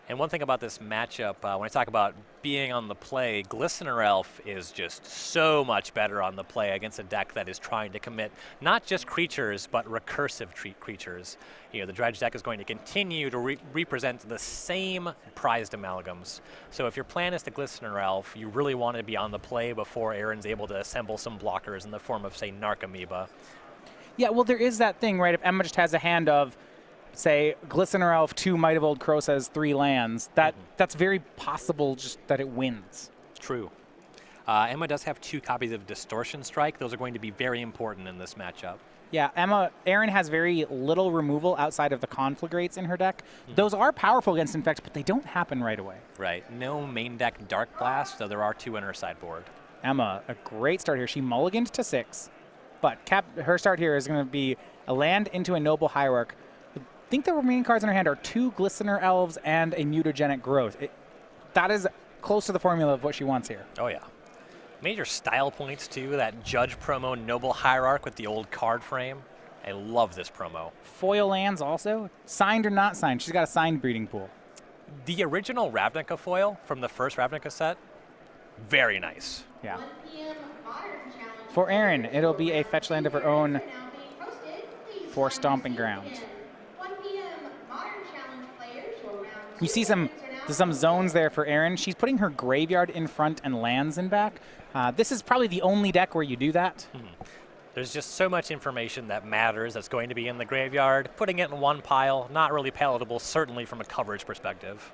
And one thing about this matchup, when I talk about being on the play, Glistener Elf is just so much better on the play against a deck that is trying to commit not just creatures, but recursive creatures. You know, the Dredge deck is going to continue to represent the same prized amalgams. So if your plan is to Glistener Elf, you really want to be on the play before Erin's able to assemble some blockers in the form of, say, Narcomoeba. Yeah, well, there is that thing, right? If Emma just has a hand of, say, Glistener Elf, 2 Might of Old Crozes, 3 lands, that's very possible just that it wins. True. Emma does have 2 copies of Distortion Strike. Those are going to be very important in this matchup. Yeah, Erin has very little removal outside of the Conflagrates in her deck. Those are powerful against Infect, but they don't happen right away. Right. No main deck Dark Blast, though there are 2 in her sideboard. Emma, a great start here. She mulliganed to 6, but her start here is going to be a land into a Noble Hierarch. I think the remaining cards in her hand are 2 Glistener Elves and a Mutagenic Growth. That is close to the formula of what she wants here. Oh, yeah. Major style points, too. That Judge promo Noble Hierarch with the old card frame. I love this promo. Foil lands also. Signed or not signed. She's got a signed breeding pool. The original Ravnica foil from the first Ravnica set, very nice. Yeah. For Erin, it'll be a fetch land of her own for Stomping Ground. You see some zones there for Erin. She's putting her graveyard in front and lands in back. This is probably the only deck where you do that. There's just so much information that matters that's going to be in the graveyard. Putting it in one pile, not really palatable, certainly from a coverage perspective.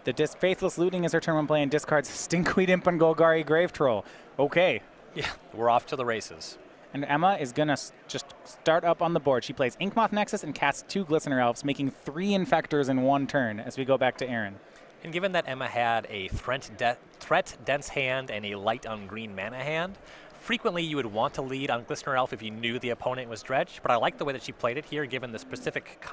The Faithless Looting is her turn one play and discards Stinkweed Imp and Golgari Grave Troll. Okay. Yeah, we're off to the races. And Emma is going to just start up on the board. She plays Inkmoth Nexus and casts 2 Glistener Elves, making 3 Infectors in 1 turn as we go back to Erin. And given that Emma had a threat-dense hand and a light on green mana hand, frequently you would want to lead on Glistener Elf if you knew the opponent was Dredge, but I like the way that she played it here given the specific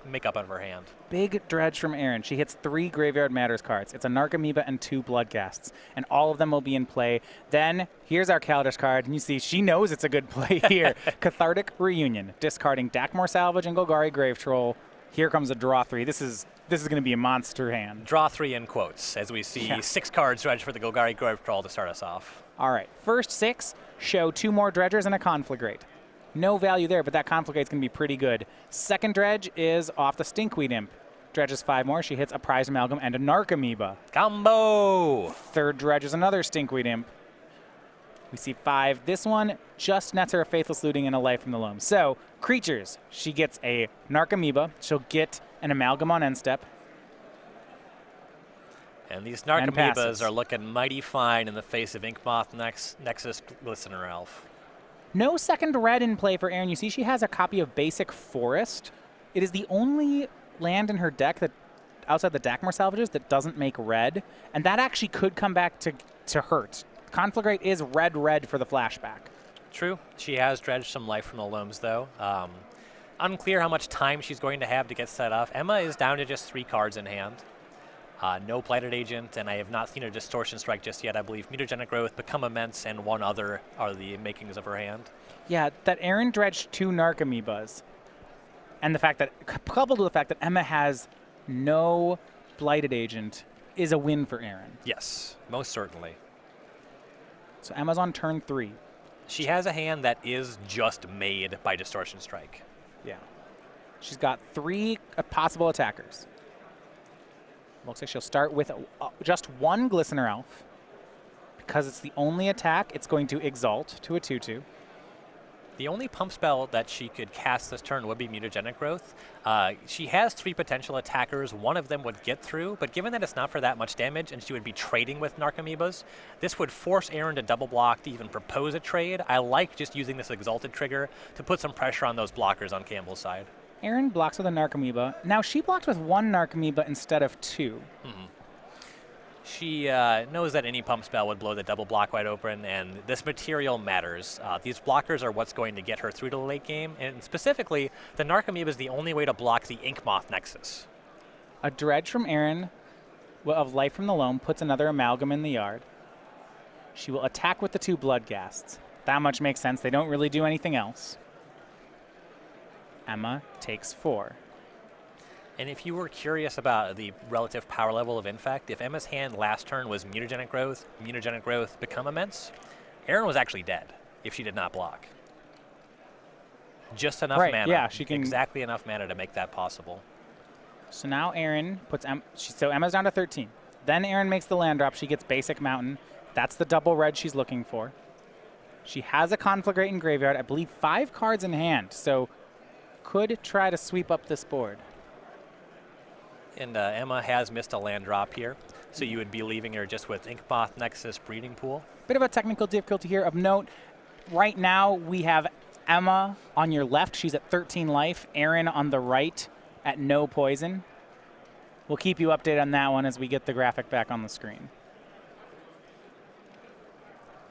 makeup of her hand. Big Dredge from Erin. She hits 3 Graveyard Matters cards. It's a Narcomoeba and 2 Bloodghasts, and all of them will be in play. Then here's our Kaladesh card, and you see she knows it's a good play here. Cathartic Reunion, discarding Dakmor Salvage and Golgari Grave Troll. Here comes a draw 3. This is going to be a monster hand. Draw 3 in quotes, as we see 6 cards dredge for the Golgari Grave Troll to start us off. All right, first 6 show 2 more Dredgers and a Conflagrate. No value there, but that Conflagrate's going to be pretty good. Second Dredge is off the Stinkweed Imp. Dredges 5 more. She hits a Prized Amalgam and a Narcomoeba. Combo! Third Dredge is another Stinkweed Imp. We see 5. This one just nets her a Faithless Looting and a Life from the Loam. So, creatures. She gets a Narcomoeba. She'll get an Amalgam on end step. And these Narcomoebas are looking mighty fine in the face of Inkmoth Nexus Glistener Elf. No second red in play for Erin. You see she has a copy of Basic Forest. It is the only land in her deck that, outside the Dakmor Salvages, that doesn't make red. And that actually could come back to hurt. Conflagrate is red for the flashback. True. She has dredged some Life from the Loams, though. Unclear how much time she's going to have to get set off. Emma is down to just 3 cards in hand. No Blighted Agent, and I have not seen a Distortion Strike just yet. I believe Mutagenic Growth, Become Immense, and 1 other are the makings of her hand. Yeah, that Erin dredged 2 Narcomoebas. And the fact that, coupled with the fact that Emma has no Blighted Agent, is a win for Erin. Yes, most certainly. So Emma's on turn 3. She has a hand that is just made by Distortion Strike. Yeah. She's got 3 possible attackers. Looks like she'll start with just 1 Glistener Elf. Because it's the only attack, it's going to Exalt to a 2/2. The only pump spell that she could cast this turn would be Mutagenic Growth. She has 3 potential attackers. 1 of them would get through, but given that it's not for that much damage and she would be trading with Narcomoebas, this would force Erin to double block to even propose a trade. I like just using this Exalted trigger to put some pressure on those blockers on Campbell's side. Erin blocks with a Narcomoeba. Now she blocked with 1 Narcomoeba instead of 2. She knows that any pump spell would blow the double block wide open, and this material matters. These blockers are what's going to get her through to the late game, and specifically, the Narcomoeba is the only way to block the Inkmoth Nexus. A Dredge from Erin of Life from the Loam puts another Amalgam in the yard. She will attack with the 2 Bloodghasts. That much makes sense. They don't really do anything else. Emma takes 4. And if you were curious about the relative power level of Infect, if Emma's hand last turn was Mutagenic Growth, Become Immense, Erin was actually dead if she did not block. Just enough mana. Yeah, she can. Exactly enough mana to make that possible. So now Erin puts so Emma's down to 13. Then Erin makes the land drop. She gets basic Mountain. That's the double red she's looking for. She has a Conflagrate in graveyard. I believe 5 cards in hand, so could try to sweep up this board. And Emma has missed a land drop here, so you would be leaving her just with Inkmoth Nexus Breeding Pool. Bit of a technical difficulty here. Of note, right now we have Emma on your left. She's at 13 life. Erin on the right at no poison. We'll keep you updated on that one as we get the graphic back on the screen.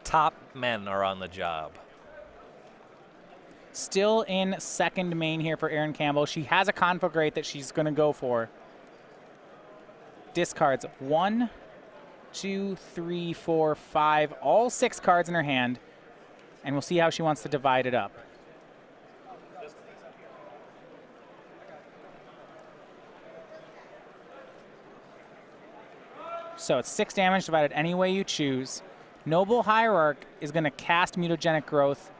Top men are on the job. Still in second main here for Erin Campbell. She has a Conflagrate that she's going to go for. Discards 1, 2, 3, 4, 5, all 6 cards in her hand, and we'll see how she wants to divide it up. So it's 6 damage divided any way you choose. Noble Hierarch is going to cast Mutagenic Growth,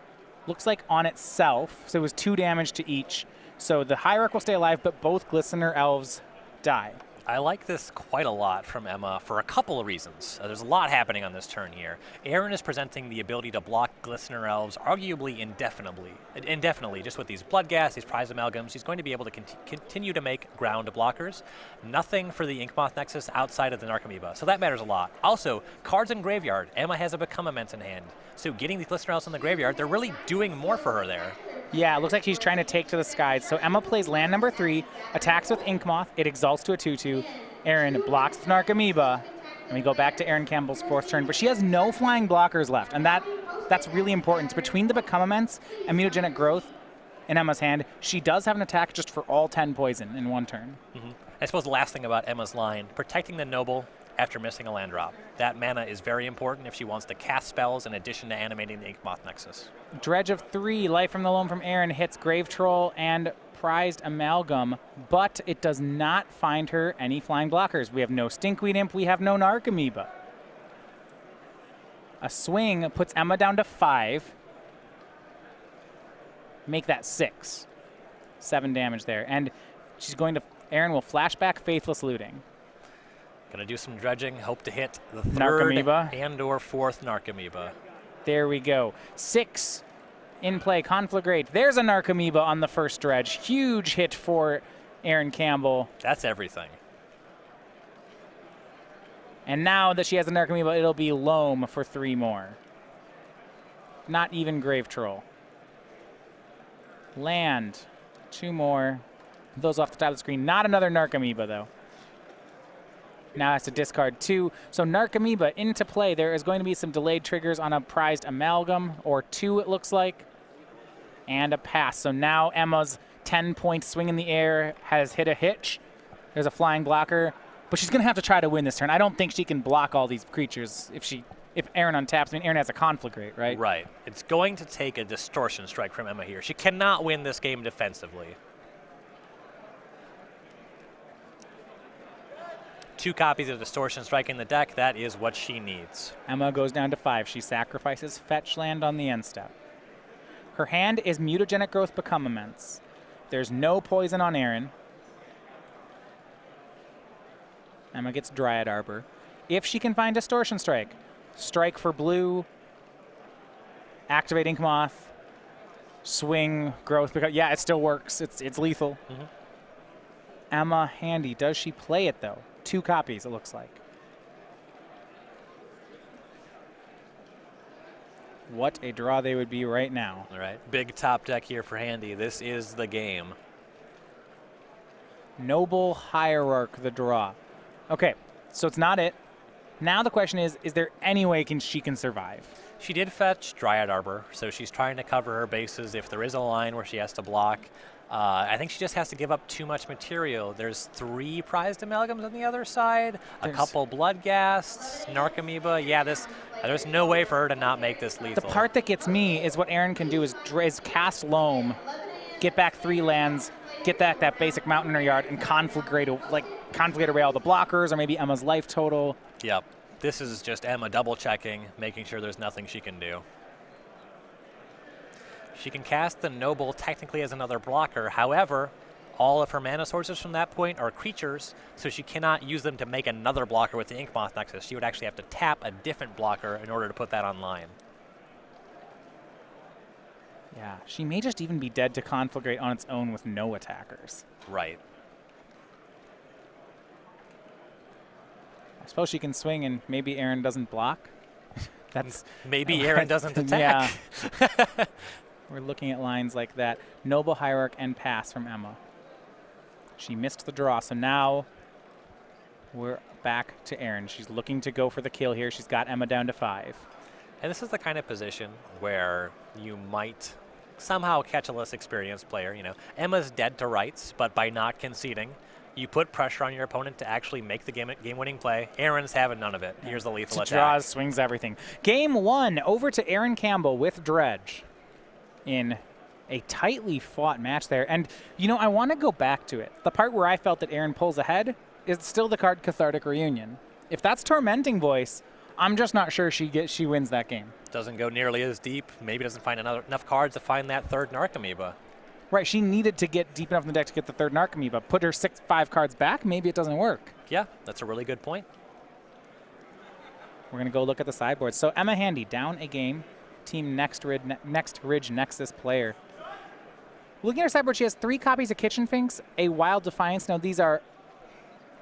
looks like on itself, so it was 2 damage to each. So the Hierarch will stay alive, but both Glistener Elves die. I like this quite a lot from Emma for a couple of reasons. There's a lot happening on this turn here. Erin is presenting the ability to block Glistener Elves arguably indefinitely, just with these Bloodghast, these Prize Amalgams. She's going to be able to continue to make ground blockers. Nothing for the Inkmoth Nexus outside of the Narcomoeba, so that matters a lot. Also, cards in graveyard. Emma has a Become Immense in hand, so getting the Glistener Elves in the graveyard, they're really doing more for her there. Yeah, it looks like she's trying to take to the skies. So Emma plays land number 3, attacks with Inkmoth. It exalts to a 2/2. Erin blocks the Narcomoeba, and we go back to Erin Campbell's 4th turn. But she has no flying blockers left, and that's really important. It's between the Become Immense and Mutagenic Growth in Emma's hand. She does have an attack just for all 10 poison in 1 turn. I suppose the last thing about Emma's line, protecting the Noble after missing a land drop. That mana is very important if she wants to cast spells in addition to animating the Inkmoth Nexus. Dredge of 3, Life from the Loam from Erin, hits Grave Troll and Prized Amalgam, but it does not find her any flying blockers. We have no Stinkweed Imp, we have no Narcomoeba. A swing puts Emma down to 5. Make that 6. 7 damage there. And Erin will flashback Faithless Looting. Gonna do some dredging, hope to hit the 3rd Narcomoeba and or 4th Narcomoeba. There we go. 6 in play, Conflagrate. There's a Narcomoeba on the first dredge. Huge hit for Erin Campbell. That's everything. And now that she has a Narcomoeba, it'll be Loam for 3 more. Not even Grave Troll. Land, 2 more. Those off the top of the screen. Not another Narcomoeba, though. Now has to discard 2. So Narcomoeba into play. There is going to be some delayed triggers on a Prized Amalgam, or 2 it looks like, and a pass. So now Emma's 10-point swing in the air has hit a hitch. There's a flying blocker, but she's going to have to try to win this turn. I don't think she can block all these creatures if Erin untaps. I mean, Erin has a Conflagrate, right? Right. It's going to take a Distortion Strike from Emma here. She cannot win this game defensively. 2 copies of Distortion Strike in the deck, that is what she needs. Emma goes down to 5. She sacrifices Fetch Land on the end step. Her hand is Mutagenic Growth Become Immense. There's no poison on Erin. Emma gets Dryad Arbor. If she can find Distortion Strike, strike for blue, activate Inkmoth, swing, growth. Yeah, it still works. It's lethal. Emma handy. Does she play it, though? 2 copies, it looks like. What a draw they would be right now. All right, big top deck here for Handy. This is the game. Noble Hierarch, the draw. Okay, so it's not it. Now the question is there any way she can survive? She did fetch Dryad Arbor, so she's trying to cover her bases if there is a line where she has to block. I think she just has to give up too much material. There's 3 Prized Amalgams on the other side, a couple Bloodghasts, Narcomoeba. Yeah, there's no way for her to not make this lethal. The part that gets me is what Erin can do is cast Loam, get back 3 lands, get that basic mountain in her yard, and conflagrate away all the blockers, or maybe Emma's life total. Yep. This is just Emma double-checking, making sure there's nothing she can do. She can cast the Noble technically as another blocker. However, all of her mana sources from that point are creatures, so she cannot use them to make another blocker with the Inkmoth Nexus. She would actually have to tap a different blocker in order to put that online. Yeah, she may just even be dead to conflagrate on its own with no attackers. Right. I suppose she can swing and maybe Erin doesn't block. That's maybe Erin doesn't attack. Yeah. We're looking at lines like that. Noble Hierarch and pass from Emma. She missed the draw, so now we're back to Erin. She's looking to go for the kill here. She's got Emma down to 5. And this is the kind of position where you might somehow catch a less experienced player. You know, Emma's dead to rights, but by not conceding, you put pressure on your opponent to actually make the game-winning play. Erin's having none of it. Here's the lethal attack. Draws, swings, everything. Game 1, over to Erin Campbell with Dredge in a tightly fought match there. And, you know, I want to go back to it. The part where I felt that Erin pulls ahead is still the card Cathartic Reunion. If that's Tormenting Voice, I'm just not sure she wins that game. Doesn't go nearly as deep. Maybe doesn't find enough cards to find that third Narcomoeba. Right, she needed to get deep enough in the deck to get the third Narcomoeba. Put her 5 cards back, maybe it doesn't work. Yeah, that's a really good point. We're going to go look at the sideboard. So Emma Handy down a game. Team Next Ridge Nexus player. Looking at her sideboard, she has 3 copies of Kitchen Finks, a Wild Defiance. Now these are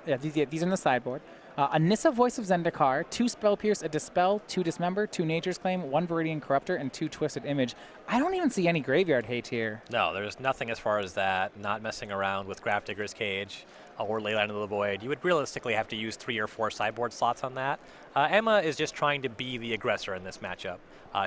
these are in the sideboard. A Nissa Voice of Zendikar, 2 Spell Pierce, a Dispel, 2 Dismember, 2 Nature's Claim, 1 Viridian Corruptor, and 2 Twisted Image. I don't even see any graveyard hate here. No, there's nothing as far as that. Not messing around with Grafdigger's Cage or Leyline of the Void. You would realistically have to use 3 or 4 sideboard slots on that. Emma is just trying to be the aggressor in this matchup.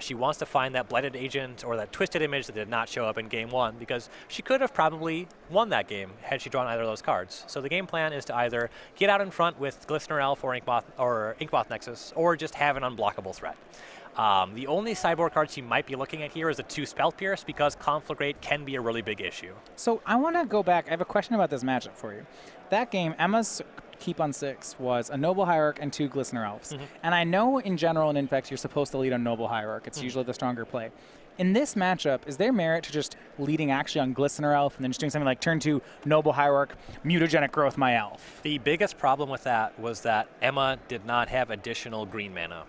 She wants to find that Blighted Agent or that Twisted Image that did not show up in Game 1 because she could have probably won that game had she drawn either of those cards. So the game plan is to either get out in front with Glistener Elf or Inkmoth Nexus or just have an unblockable threat. The only sideboard card she might be looking at here is a 2 Spell Pierce because Conflagrate can be a really big issue. So I want to go back. I have a question about this matchup for you. That game, Emma's keep on 6 was a Noble Hierarch and 2 Glistener Elves. And I know in general in Infect you're supposed to lead on Noble Hierarch. It's usually the stronger play. In this matchup, is there merit to just leading actually on Glistener Elf and then just doing something like turn 2 Noble Hierarch, Mutagenic Growth my Elf? The biggest problem with that was that Emma did not have additional green mana.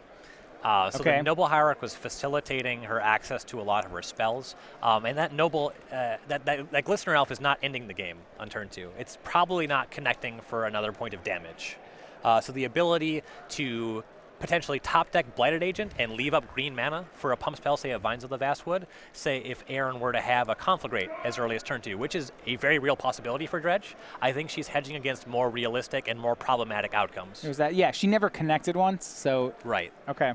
So the Noble Hierarch was facilitating her access to a lot of her spells, and that Noble, that Glistener Elf is not ending the game on turn 2. It's probably not connecting for another point of damage. So the ability to potentially top deck Blighted Agent and leave up green mana for a pump spell, say a Vines of the Vastwood, say if Erin were to have a Conflagrate as early as turn 2, which is a very real possibility for Dredge, I think she's hedging against more realistic and more problematic outcomes. It was that, yeah, she never connected once, so. Right. Okay.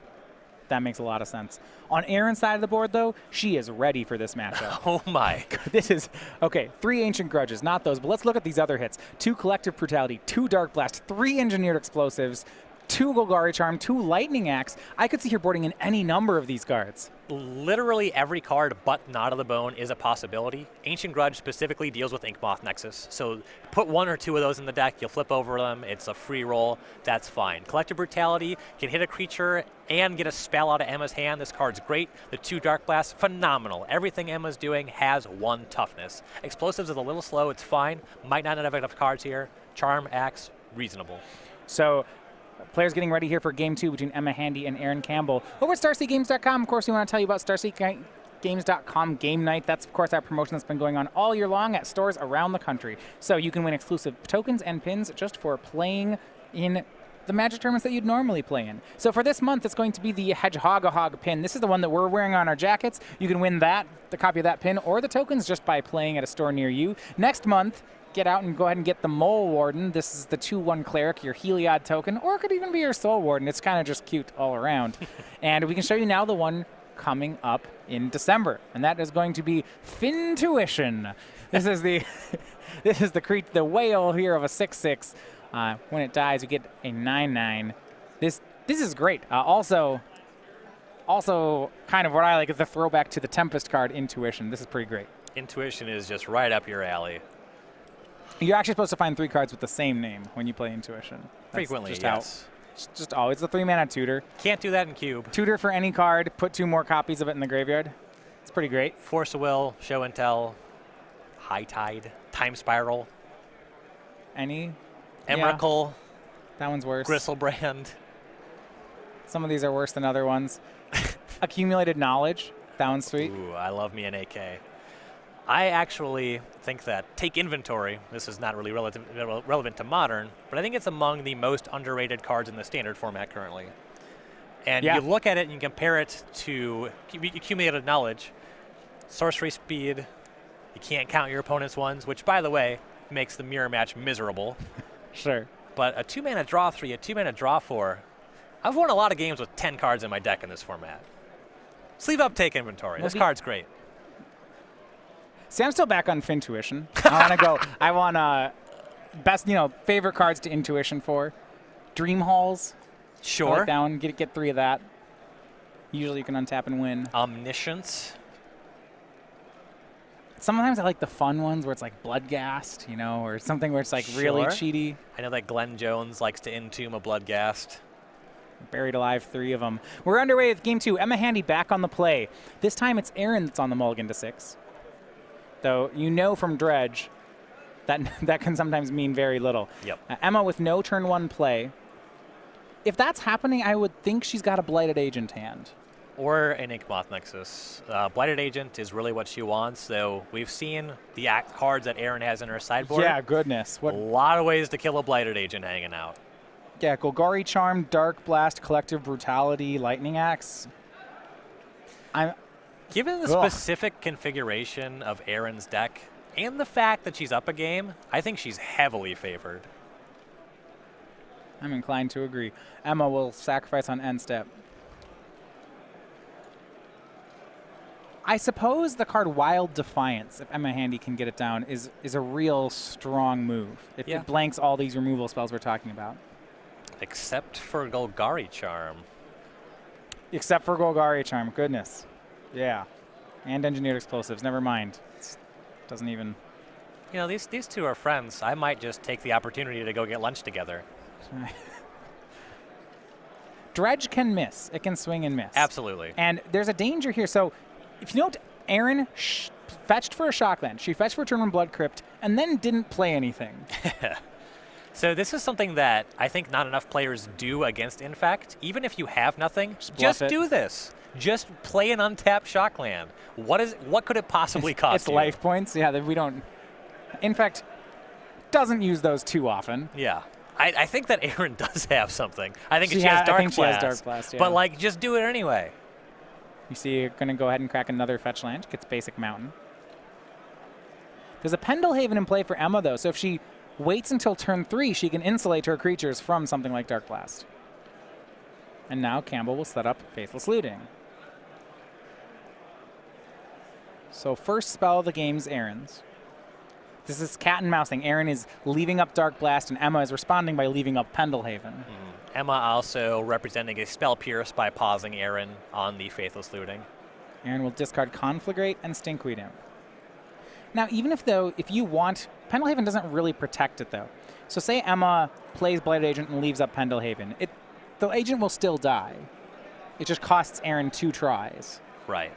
That makes a lot of sense. On Erin's side of the board, though, she is ready for this matchup. Oh, my. This is, okay, 3 Ancient Grudges, not those, but let's look at these other hits. 2 Collective Brutality, 2 Dark Blast, 3 Engineered Explosives, 2 Golgari Charm, 2 Lightning Axe. I could see her boarding in any number of these cards. Literally every card but Knot of the Bone is a possibility. Ancient Grudge specifically deals with Inkmoth Nexus, so put 1 or 2 of those in the deck, you'll flip over them, it's a free roll, that's fine. Collective Brutality can hit a creature and get a spell out of Emma's hand. This card's great. The 2 Dark Blasts, phenomenal. Everything Emma's doing has 1 toughness. Explosives is a little slow, it's fine. Might not have enough cards here. Charm, Axe, reasonable. So players getting ready here for Game 2 between Emma Handy and Erin Campbell. Over at StarSeedGames.com, of course, we want to tell you about StarSeedGames.com Game Night. That's, of course, our promotion that's been going on all year long at stores around the country. So you can win exclusive tokens and pins just for playing in the Magic tournaments that you'd normally play in. So for this month, it's going to be the Hedgehog pin. This is the one that we're wearing on our jackets. You can win that, the copy of that pin, or the tokens just by playing at a store near you. Next month, get out and go ahead and get the Mole Warden. This is the 2/1 Cleric, your Heliod token, or it could even be your Soul Warden. It's kind of just cute all around. And we can show you now the one coming up in December, and that is going to be Fintuition. This is the the whale here of a 6/6. When it dies, you get a 9/9. This is great. Also kind of what I like is the throwback to the Tempest card, Intuition. This is pretty great. Intuition is just right up your alley. You're actually supposed to find 3 cards with the same name when you play Intuition. That's Frequently, just yes. It's just always the 3-mana tutor. Can't do that in Cube. Tutor for any card, put 2 more copies of it in the graveyard. It's pretty great. Force of Will, Show and Tell, High Tide, Time Spiral, Any? Emrakul, Yeah, that one's worse. Gristlebrand. Some of these are worse than other ones. Accumulated Knowledge. That one's sweet. Ooh, I love me an AK. I actually think that Take Inventory, this is not really relevant to Modern, but I think it's among the most underrated cards in the Standard format currently. And Yeah. you look at it and you compare it to Accumulated Knowledge, Sorcery Speed, you can't count your opponent's ones, which, by the way, makes the mirror match miserable. Sure. But a 2-mana draw 3, a 2-mana draw 4, I've won a lot of games with 10 cards in my deck in this format. Sleeve up Take Inventory. This card's great. See, I'm still back on Fintuition. I want to go. I want best, favorite cards to Intuition for. Dream Halls. Sure. Put it down. Get 3 of that. Usually you can untap and win. Omniscience. Sometimes I like the fun ones where it's like Bloodghast, or something where it's like really Sure. cheaty. I know that Glenn Jones likes to entomb a Bloodghast. Buried alive, 3 of them. We're underway with Game 2. Emma Handy back on the play. This time it's Erin that's on the mulligan to 6. Though from Dredge that can sometimes mean very little. Yep. Emma with no turn 1 play. If that's happening, I would think she's got a Blighted Agent hand. Or an Inkmoth Nexus. Blighted Agent is really what she wants, though we've seen the cards that Erin has in her sideboard. Yeah, goodness. A lot of ways to kill a Blighted Agent hanging out. Yeah, Golgari Charm, Dark Blast, Collective Brutality, Lightning Axe. Given the specific configuration of Erin's deck and the fact that she's up a game, I think she's heavily favored. I'm inclined to agree. Emma will sacrifice on end step. I suppose the card Wild Defiance, if Emma Handy can get it down, is a real strong move. It blanks all these removal spells we're talking about. Except for Golgari Charm. Except for Golgari Charm, goodness. Yeah. And Engineered Explosives, never mind. Doesn't even... These two are friends. I might just take the opportunity to go get lunch together. Dredge can miss. It can swing and miss. Absolutely. And there's a danger here. So if you note, Erin fetched for a Shockland. She fetched for turn 1 Blood Crypt and then didn't play anything. So this is something that I think not enough players do against Infect. Even if you have nothing, just do this. Just play an untapped Shockland. What could it possibly cost It's you? life points. Yeah, that we don't... Infect doesn't use those too often. Yeah. I think that Erin does have something. I think she has Dark Blast. She has Dark Blast, yeah. But, just do it anyway. You see, you're going to go ahead and crack another fetch land. Gets basic Mountain. There's a Pendelhaven in play for Emma, though, so if she waits until turn 3, she can insulate her creatures from something like Dark Blast. And now Campbell will set up Faithless Looting. So first spell of the game's Erin's. This is cat and mouse thing. Erin is leaving up Dark Blast, and Emma is responding by leaving up Pendelhaven. Emma also representing a Spell Pierce by pausing Erin on the Faithless Looting. Erin will discard Conflagrate and Stinkweed Imp. Now, even if you want... Pendelhaven doesn't really protect it, though. So say Emma plays Blighted Agent and leaves up Pendelhaven. The agent will still die. It just costs Erin 2 tries. Right.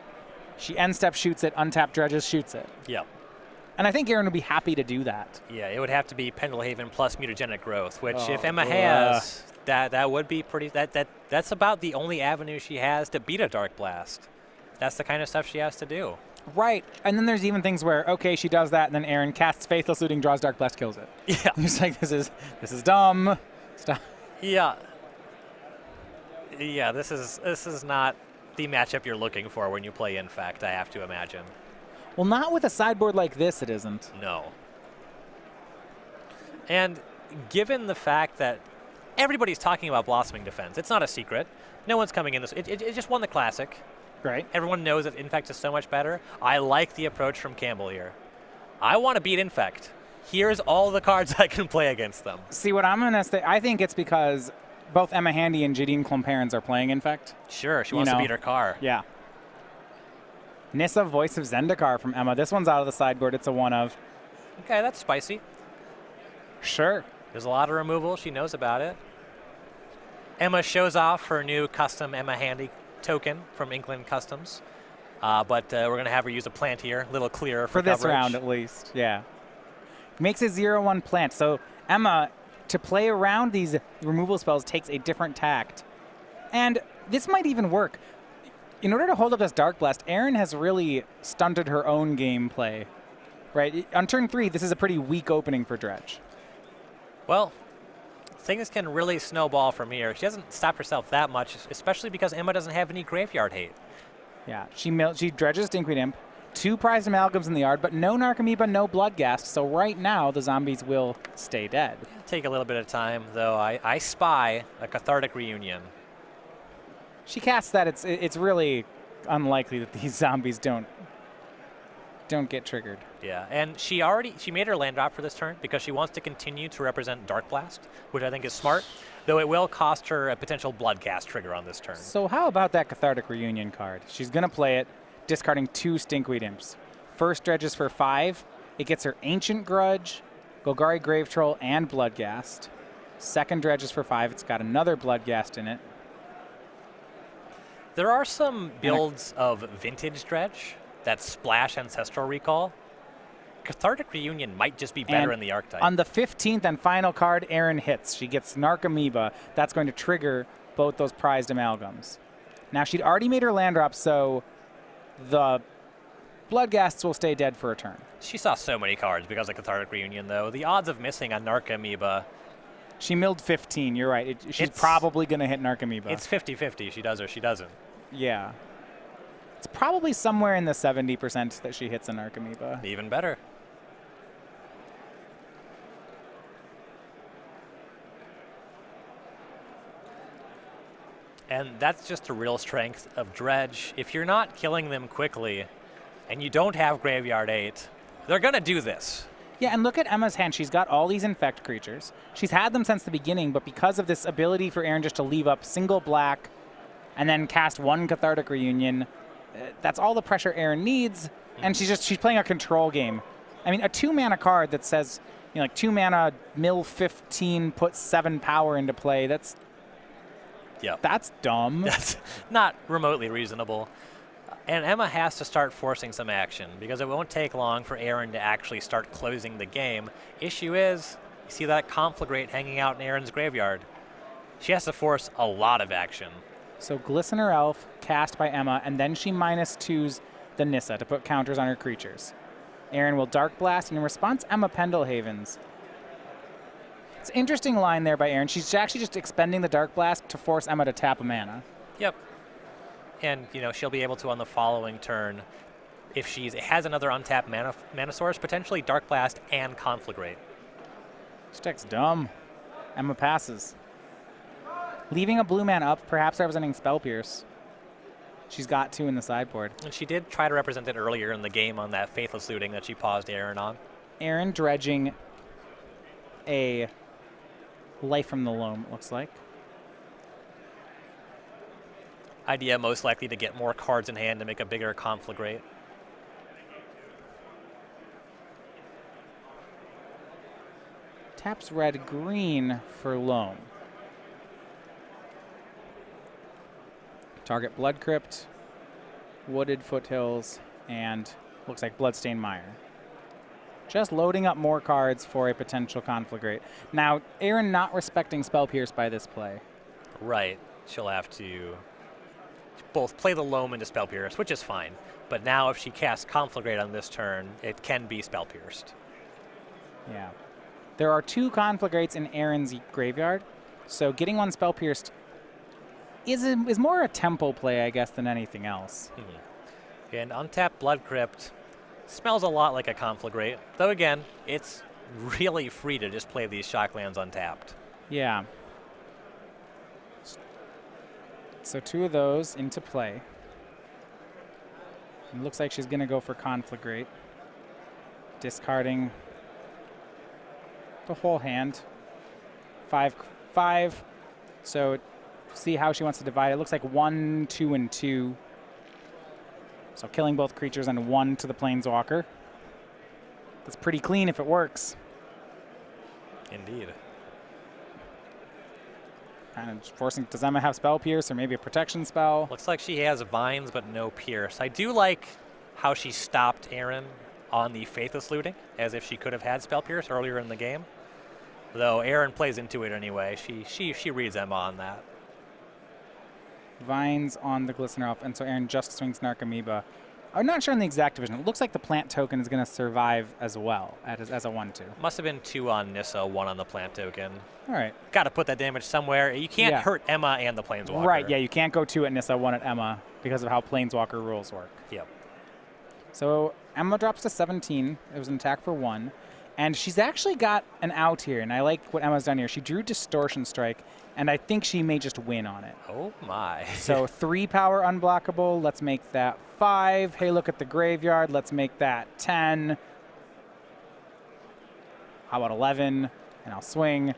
She end step shoots it, untap Dredges shoots it. Yep. And I think Erin would be happy to do that. Yeah, it would have to be Pendelhaven plus Mutagenic Growth, which if Emma has, that would be pretty... That's about the only avenue she has to beat a Dark Blast. That's the kind of stuff she has to do. Right. And then there's even things where, okay, she does that, and then Erin casts Faithless Looting, draws Dark Blast, kills it. Yeah. It's like, this is dumb. Stop. Yeah. Yeah, this is not the matchup you're looking for when you play Infect, I have to imagine. Well, not with a sideboard like this, it isn't. No. And given the fact that everybody's talking about Blossoming Defense, it's not a secret. No one's coming in this. It just won the Classic. Right. Everyone knows that Infect is so much better. I like the approach from Campbell here. I want to beat Infect. Here's all the cards I can play against them. See, what I'm going to say, I think it's because both Emma Handy and Jadine Clomparens are playing Infect. Sure, she wants to beat her car. Yeah. Nissa, Voice of Zendikar from Emma. This one's out of the sideboard. It's a one of. Okay, that's spicy. Sure. There's a lot of removal. She knows about it. Emma shows off her new custom Emma Handy token from Inkland Customs. But we're going to have her use a plant here, a little clearer for this coverage. round at least, yeah. Makes a 0/1 plant. So Emma, to play around these removal spells takes a different tact. And this might even work. In order to hold up this Dark Blast, Erin has really stunted her own gameplay. Right? On turn 3, this is a pretty weak opening for Dredge. Well, things can really snowball from here. She hasn't stopped herself that much, especially because Emma doesn't have any graveyard hate. Yeah, she dredges Stinkweed Imp, 2 prized amalgams in the yard, but no Narcomoeba, no Bloodghast, so right now the zombies will stay dead. It'll take a little bit of time, though. I spy a Cathartic Reunion. She casts that. It's really unlikely that these zombies don't get triggered. Yeah, and she made her land drop for this turn because she wants to continue to represent Dark Blast, which I think is smart, though it will cost her a potential Bloodghast trigger on this turn. So how about that Cathartic Reunion card? She's going to play it, discarding 2 Stinkweed Imps. First dredges for 5. It gets her Ancient Grudge, Golgari Grave Troll, and Bloodghast. Second dredges for 5. It's got another Bloodghast in it. There are some builds of Vintage Dredge that splash Ancestral Recall. Cathartic Reunion might just be better in the archetype. On the 15th and final card, Erin hits. She gets Narcomoeba. That's going to trigger both those prized amalgams. Now, she'd already made her land drop, so the Bloodghasts will stay dead for a turn. She saw so many cards because of Cathartic Reunion, though. The odds of missing a Narcomoeba... She milled 15, you're right. She's probably going to hit Narcomoeba. It's 50-50. She does or she doesn't. Yeah. It's probably somewhere in the 70% that she hits a Narcomoeba. Even better. And that's just the real strength of Dredge. If you're not killing them quickly and you don't have Graveyard 8, they're going to do this. Yeah, and look at Emma's hand. She's got all these Infect creatures. She's had them since the beginning, but because of this ability for Erin just to leave up single black and then cast 1 Cathartic Reunion, that's all the pressure Erin needs, and she's playing a control game. I mean, a 2-mana card that says, like 2 mana, mill 15, put 7 power into play, that's dumb. That's not remotely reasonable. And Emma has to start forcing some action because it won't take long for Erin to actually start closing the game. Issue is, you see that Conflagrate hanging out in Erin's graveyard. She has to force a lot of action. So Glistener Elf cast by Emma, and then she -2s the Nissa to put counters on her creatures. Erin will Dark Blast, and in response, Emma Pendelhavens. It's an interesting line there by Erin. She's actually just expending the Dark Blast to force Emma to tap a mana. Yep. And, she'll be able to on the following turn, if she has another untapped mana source, potentially Dark Blast and Conflagrate. This deck's dumb. Emma passes. Leaving a blue man up, perhaps representing Spell Pierce. She's got 2 in the sideboard. And she did try to represent it earlier in the game on that Faithless Looting that she paused Erin on. Erin dredging a Life from the Loam, it looks like. Idea most likely to get more cards in hand to make a bigger Conflagrate. Taps red-green for Loam. Target Blood Crypt, Wooded Foothills, and looks like Bloodstained Mire. Just loading up more cards for a potential Conflagrate. Now, Erin not respecting Spell Pierce by this play. Right. She'll have to both play the Loam into Spell Pierce, which is fine. But now if she casts Conflagrate on this turn, it can be Spell Pierced. Yeah. There are 2 Conflagrates in Erin's graveyard, so getting 1 Spell Pierced is more a tempo play, I guess, than anything else. And Untapped Blood Crypt smells a lot like a Conflagrate, though again, it's really free to just play these Shocklands untapped. Yeah. So 2 of those into play. It looks like she's going to go for Conflagrate. Discarding the whole hand. 5. So see how she wants to divide. It looks like 1, 2, and 2. So killing both creatures and 1 to the Planeswalker. That's pretty clean if it works. Indeed. Kind of forcing, does Emma have Spell Pierce or maybe a protection spell? Looks like she has Vines but no Pierce. I do like how she stopped Erin on the Faithless Looting, as if she could have had Spell Pierce earlier in the game. Though Erin plays into it anyway. She reads Emma on that. Vines on the Glistener Elf, and so Erin just swings Narcomoeba. I'm not sure on the exact division. It looks like the plant token is going to survive as well as a 1/2. Must have been 2 on Nissa, 1 on the plant token. All right. Got to put that damage somewhere. You can't hurt Emma and the Planeswalker. Right, yeah, you can't go 2 at Nissa, 1 at Emma because of how Planeswalker rules work. Yep. So Emma drops to 17. It was an attack for 1. And she's actually got an out here, and I like what Emma's done here. She drew Distortion Strike, and I think she may just win on it. Oh, my. So 3 power unblockable. Let's make that 5. Hey, look at the graveyard. Let's make that 10. How about 11? And I'll swing.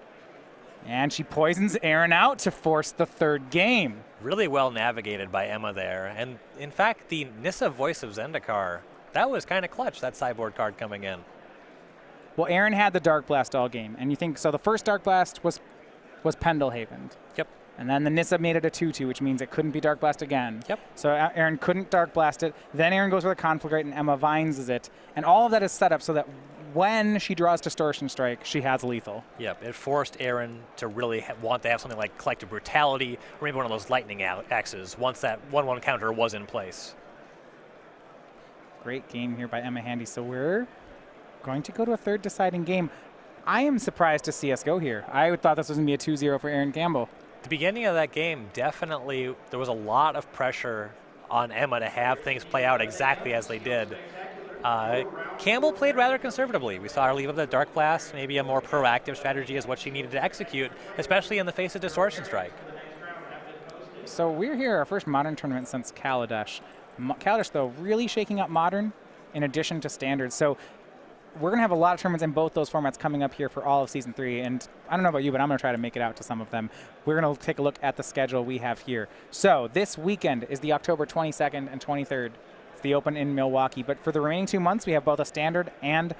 And she poisons Erin out to force the 3rd game. Really well navigated by Emma there. And, in fact, the Nissa Voice of Zendikar, that was kind of clutch, that sideboard card coming in. Well, Erin had the Dark Blast all game. And you think, so the first Dark Blast was Pendlehaven. Yep. And then the Nissa made it a 2/2, which means it couldn't be Dark Blast again. Yep. So Erin couldn't Dark Blast it. Then Erin goes with a Conflagrate and Emma Vines it. And all of that is set up so that when she draws Distortion Strike, she has lethal. Yep. It forced Erin to really want to have something like Collective Brutality or maybe one of those Lightning Axes once that 1/1 counter was in place. Great game here by Emma Handy. So we're going to go to a 3rd deciding game. I am surprised to see us go here. I thought this was going to be a 2-0 for Erin Campbell. The beginning of that game, definitely, there was a lot of pressure on Emma to have things play out exactly as they did. Campbell played rather conservatively. We saw her leave up the Dark Blast. Maybe a more proactive strategy is what she needed to execute, especially in the face of Distortion Strike. So we're here, our first Modern tournament since Kaladesh. Kaladesh, though, really shaking up Modern in addition to Standard. So we're going to have a lot of tournaments in both those formats coming up here for all of Season 3. And I don't know about you, but I'm going to try to make it out to some of them. We're going to take a look at the schedule we have here. So this weekend is the October 22nd and 23rd. It's the Open in Milwaukee. But for the remaining 2 months, we have both a Standard and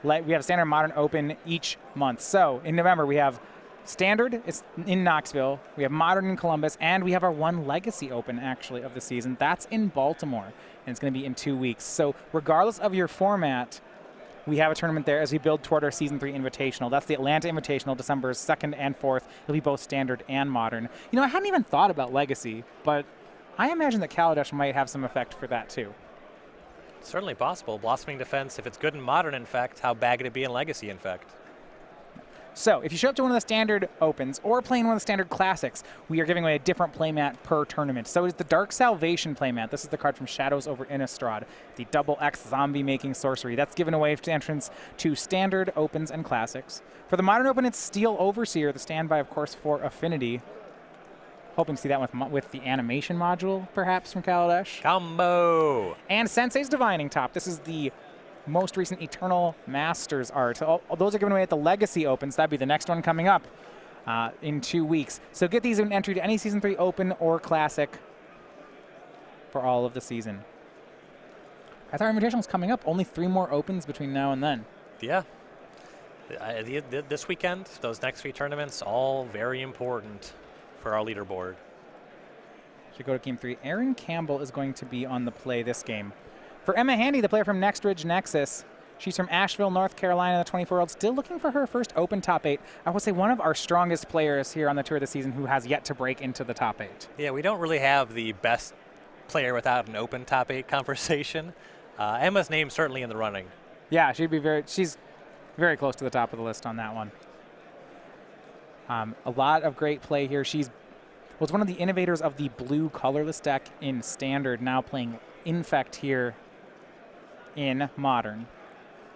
we have Standard and Modern Open each month. So in November, we have Standard, it's in Knoxville. We have Modern in Columbus. And we have our one Legacy Open, actually, of the season. That's in Baltimore. And it's going to be in 2 weeks. So regardless of your format, we have a tournament there as we build toward our Season 3 Invitational. That's the Atlanta Invitational, December 2nd and 4th. It'll be both Standard and Modern. You know, I hadn't even thought about Legacy, but I imagine that Kaladesh might have some effect for that, too. Certainly possible. Blossoming Defense, if it's good in Modern, in fact, how bad could it be in Legacy, in fact? So if you show up to one of the Standard Opens or playing one of the Standard Classics, we are giving away a different playmat per tournament. So it's the Dark Salvation playmat. This is the card from Shadows over Innistrad, the double X zombie-making sorcery. That's given away to entrance to Standard Opens and Classics. For the Modern Open, it's Steel Overseer, the standby, of course, for Affinity. Hoping to see that with the animation module, perhaps, from Kaladesh. Combo! And Sensei's Divining Top. This is the most recent Eternal Masters art. So those are given away at the Legacy Opens. That'd be the next one coming up in 2 weeks. So get these in entry to any Season 3 Open or Classic for all of the season. I thought our Invitational's coming up. Only 3 more Opens between now and then. Yeah. This weekend, those next 3 tournaments, all very important for our leaderboard. Should go to Game 3. Erin Campbell is going to be on the play this game. For Emma Handy, the player from Next Ridge Nexus, she's from Asheville, North Carolina, the 24-year-old, still looking for her first Open top 8. I would say one of our strongest players here on the tour this season who has yet to break into the top 8. Yeah, we don't really have the best player without an Open top 8 conversation. Emma's name certainly in the running. Yeah, she's very close to the top of the list on that one. A lot of great play here. She was one of the innovators of the blue colorless deck in Standard, now playing Infect here in Modern.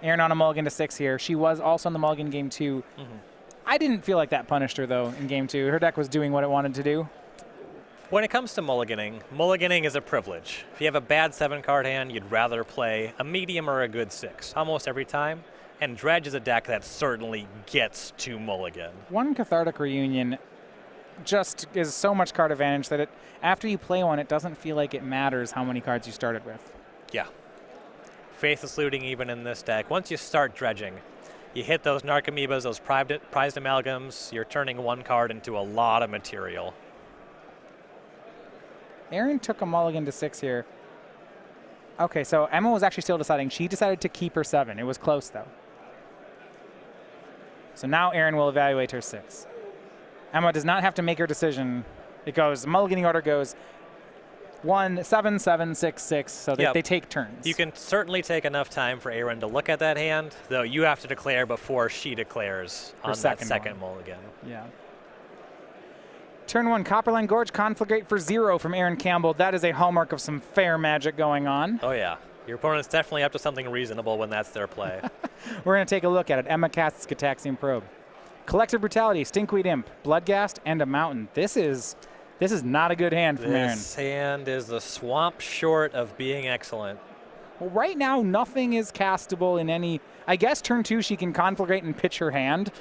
Erin on a mulligan to 6 here. She was also on the mulligan Game 2. I didn't feel like that punished her, though, in Game 2. Her deck was doing what it wanted to do. When it comes to mulliganing is a privilege. If you have a bad 7-card hand, you'd rather play a medium or a good 6 almost every time. And Dredge is a deck that certainly gets to mulligan. One Cathartic Reunion just is so much card advantage that after you play one, it doesn't feel like it matters how many cards you started with. Yeah. Faithless Looting even in this deck. Once you start dredging, you hit those Narcomoebas, those prized amalgams, you're turning one card into a lot of material. Erin took a mulligan to 6 here. Okay, so Emma was actually still deciding. She decided to keep her 7. It was close, though. So now Erin will evaluate her 6. Emma does not have to make her decision. It goes, the mulliganing order goes 1, 7, 7, 6, 6, so they take turns. You can certainly take enough time for Erin to look at that hand, though you have to declare before she declares on that second mulligan. Yeah. Turn 1, Copperline Gorge, Conflagrate for 0 from Erin Campbell. That is a hallmark of some fair magic going on. Oh, yeah. Your opponent's definitely up to something reasonable when that's their play. We're going to take a look at it. Emma casts Gitaxian Probe. Collective Brutality, Stinkweed Imp, Bloodghast, and a Mountain. This is not a good hand from Erin. This hand is the swamp short of being excellent. Well, right now, nothing is castable in any... I guess turn 2, she can Conflagrate and pitch her hand,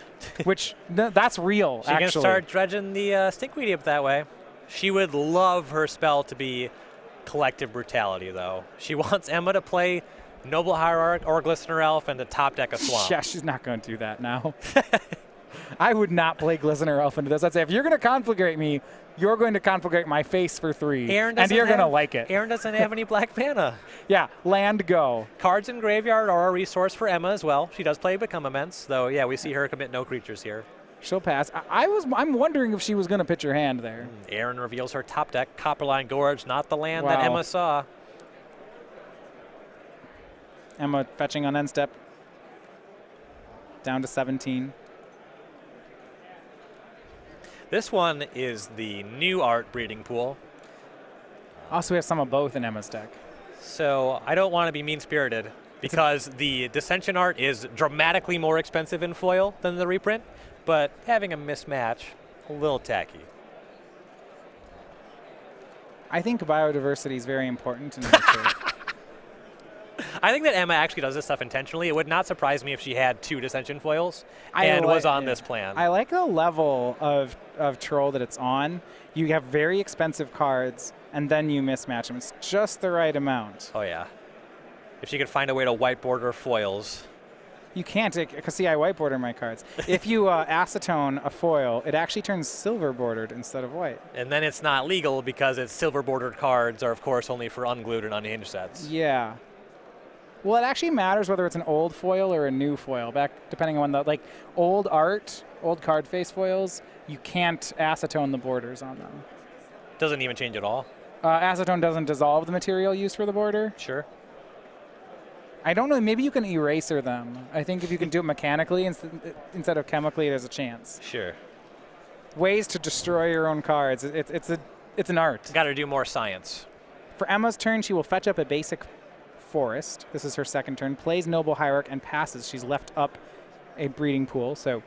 which that's real, She can start dredging the Stinkweed Imp that way. She would love her spell to be Collective Brutality, though. She wants Emma to play Noble Hierarch or Glistener Elf and to top deck a Swamp. Yeah, she's not going to do that now. I would not play Glistener Elf into this. I'd say, if you're going to Conflagrate me, you're going to Conflagrate my face for 3, and you're going to like it. Erin doesn't have any black mana. Yeah, land go. Cards in graveyard are a resource for Emma as well. She does play Become Immense, though, yeah, we see her commit no creatures here. She'll pass. I'm wondering if she was going to pitch her hand there. Erin reveals her top deck, Copperline Gorge, not the land that Emma saw. Emma fetching on end step. Down to 17. This one is the new art breeding pool. Also, we have some of both in Emma's deck. So I don't want to be mean-spirited because the Dissension art is dramatically more expensive in foil than the reprint, but having a mismatch, a little tacky. I think biodiversity is very important in nature. I think that Emma actually does this stuff intentionally. It would not surprise me if she had 2 Dissension foils and was on this plan. I like the level of troll that it's on. You have very expensive cards, and then you mismatch them. It's just the right amount. Oh, yeah. If she could find a way to whiteboard her foils. You can't, because see, I whiteboarded my cards. If you acetone a foil, it actually turns silver bordered instead of white. And then it's not legal because its silver bordered cards are, of course, only for unglued and unhinged sets. Yeah. Well, it actually matters whether it's an old foil or a new foil, depending on the old art, old card face foils, you can't acetone the borders on them. Doesn't even change at all? Acetone doesn't dissolve the material used for the border. Sure. I don't know, maybe you can eraser them. I think if you can do it mechanically instead of chemically, there's a chance. Sure. Ways to destroy your own cards, it's an art. Got to do more science. For Emma's turn, she will fetch up a basic forest. This is her second turn. Plays Noble Hierarch and passes. She's left up a breeding pool, so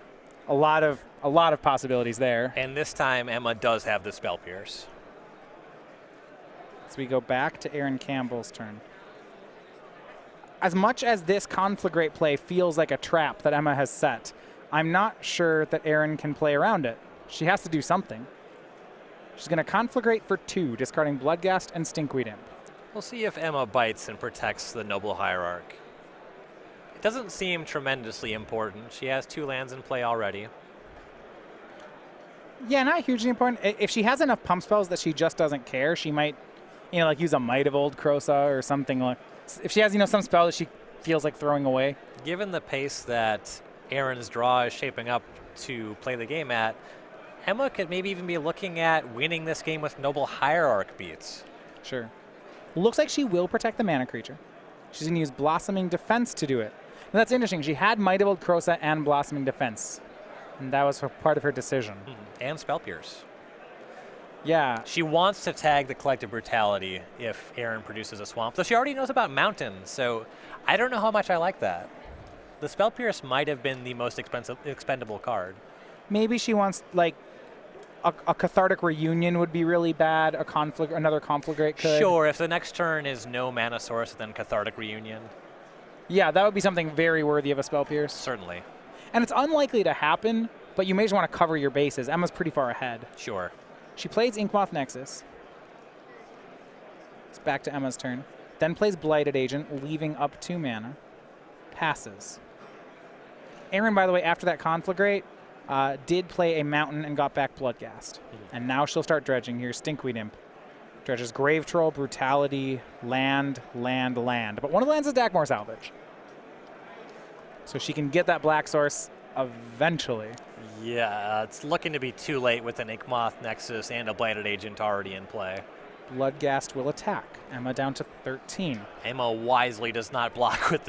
a lot of possibilities there. And this time, Emma does have the Spell Pierce. So we go back to Erin Campbell's turn. As much as this Conflagrate play feels like a trap that Emma has set, I'm not sure that Erin can play around it. She has to do something. She's going to Conflagrate for 2, discarding Bloodghast and Stinkweed Imp. We'll see if Emma bites and protects the Noble Hierarch. It doesn't seem tremendously important. She has 2 lands in play already. Yeah, not hugely important. If she has enough pump spells that she just doesn't care, she might, use a Might of Old Krosa or something like. If she has, some spell that she feels like throwing away. Given the pace that Erin's draw is shaping up to play the game at, Emma could maybe even be looking at winning this game with Noble Hierarch beats. Sure. Looks like she will protect the mana creature. She's going to use Blossoming Defense to do it. And that's interesting. She had Might of Old Krosa and Blossoming Defense. And that was part of her decision. And Spell Pierce. Yeah. She wants to tag the Collective Brutality if Erin produces a Swamp. So she already knows about Mountain, so I don't know how much I like that. The Spell Pierce might have been the most expendable card. Maybe she wants, a Cathartic Reunion would be really bad. Another Conflagrate could. Sure, if the next turn is no mana source, then Cathartic Reunion. Yeah, that would be something very worthy of a Spell Pierce. Certainly. And it's unlikely to happen, but you may just want to cover your bases. Emma's pretty far ahead. Sure. She plays Inkmoth Nexus. It's back to Emma's turn. Then plays Blighted Agent, leaving up 2 mana. Passes. Erin, by the way, after that Conflagrate, did play a Mountain and got back Bloodghast. And now she'll start dredging here. Stinkweed Imp. Dredges Grave Troll, Brutality, Land, Land, Land. But one of the lands is Dagmar Salvage. So she can get that black source eventually. Yeah, it's looking to be too late with an Inkmoth Nexus and a Blighted Agent already in play. Bloodghast will attack. Emma down to 13. Emma wisely does not block with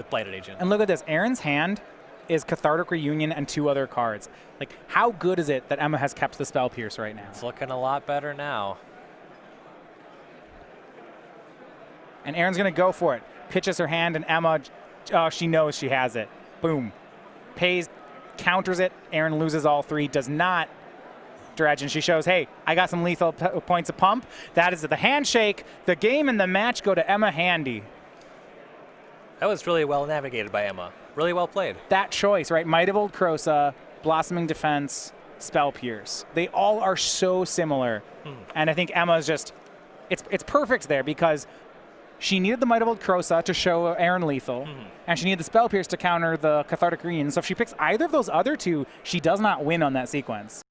Blighted Agent. And look at this. Erin's hand is Cathartic Reunion and 2 other cards. Like, how good is it that Emma has kept the Spell Pierce right now? It's looking a lot better now. And Erin's going to go for it. Pitches her hand, and Emma, oh, she knows she has it. Boom. Pays, counters it. Erin loses all 3, does not dredge, and she shows, hey, I got some lethal points of pump. That is the handshake. The game and the match go to Emma Handy. That was really well navigated by Emma. Really well played. That choice, right? Might of Old Krosa, Blossoming Defense, Spell Pierce. They all are so similar. And I think Emma's just, it's perfect there because she needed the Might of Old Krosa to show Erin lethal, and she needed the Spell Pierce to counter the Cathartic Reunion. So if she picks either of those other 2, she does not win on that sequence.